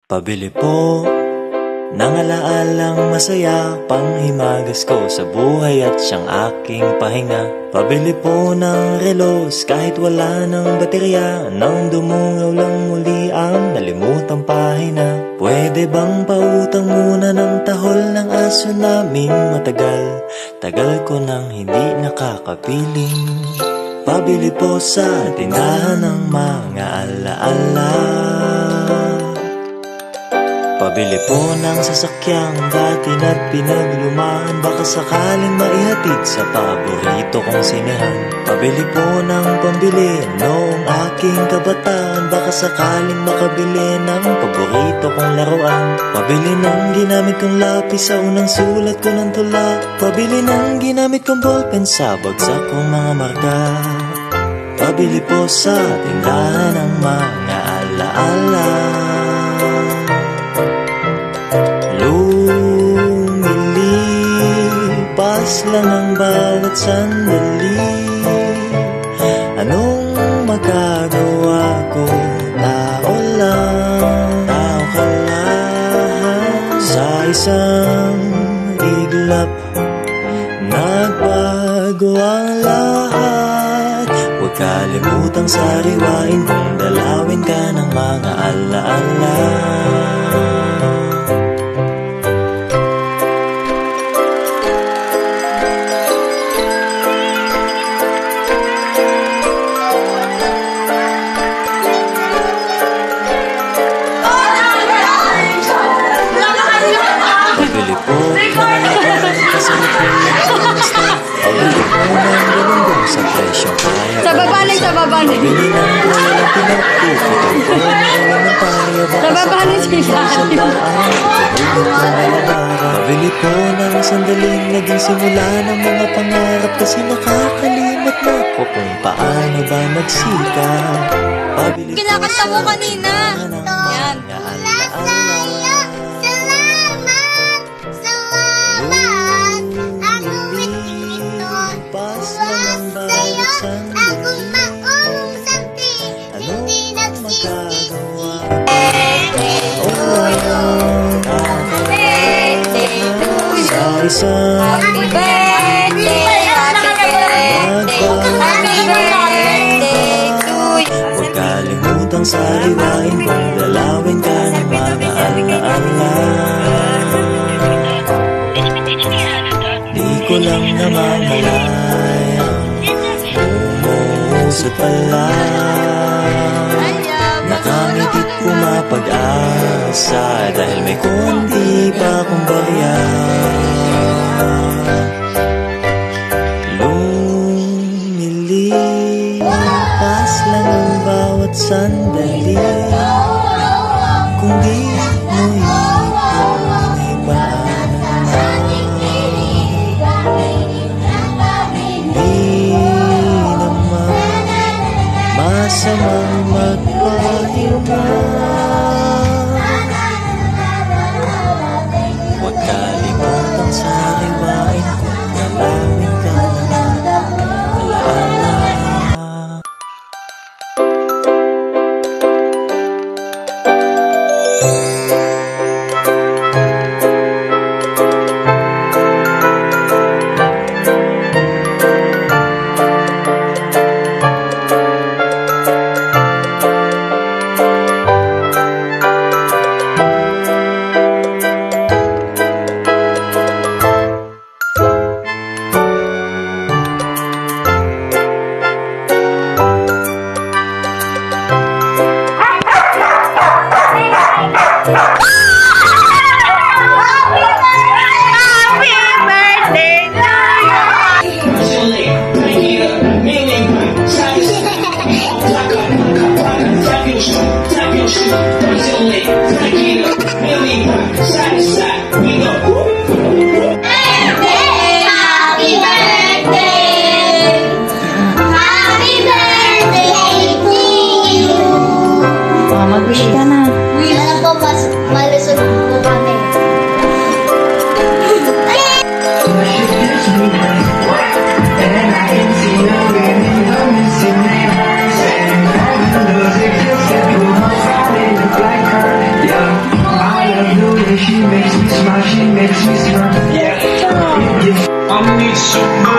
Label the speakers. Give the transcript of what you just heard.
Speaker 1: Pabili po ng alaalang masaya, panghimagas ko sa buhay at siyang aking pahinga. Pabili po ng relos kahit wala ng baterya, nang dumungaw lang muli ang nalimutang pahina. Pwede bang pautang muna ng tahol ng aso naming matagal? Tagal ko nang hindi nakakapiling. Pabili po sa tindahan ng mga alaala. Pabili po ng sasakyang dati na't pinaglumaan, baka sakaling maihatid sa paborito kong sinehan. Pabili po ng pambili noong aking kabataan, baka sakaling makabili ng paborito kong laruan. Pabili ng ginamit kong lapis sa unang sulat ko ng tula. Pabili ng ginamit kong ballpen sa bagsak kong mga marka. Pabili po sa tindahan ng mga alaala. Lumilipas lang ang bawat sandali. Anong magagawa ko? Tao lang, tao ka lang. Sa isang iglap, nagbago ang lahat. Huwag kalimutang sariwain kung dalawin ka ng mga alaala. Pabili po kasalit mo ng basta. Pabili po ng galunggong sa presyong kaya.
Speaker 2: Sa baba lang, sa baba lang.
Speaker 1: Pabili ng walang pinagpuputol ko ng elementarya.
Speaker 2: Sa baba lang sila.
Speaker 1: Pabili po ng sandaling naging simula ng mga pangarap, kasi nakakalimot na ko kung paano ba magsikap. Pabili po
Speaker 2: Kinakanta mo kanina. Yan. Happy birthday, happy birthday to you.
Speaker 1: Huwag kalimutang sariwain kung dalawin ka ng mga alaala. Di ko lang namamalayang umuusot pala. Nakangitit pumapag-asa dahil may konti pa akong barya. Lumilipas lang ang bawat sandali. Kung di mo ipon, di naman masamang magpahinga. Huwag kalimutang sariwain kung dalawin ka ng alaala.
Speaker 2: Mag-wish ka na.
Speaker 3: Alam po, mas malusog po kami.
Speaker 4: Yeah. I need somebody.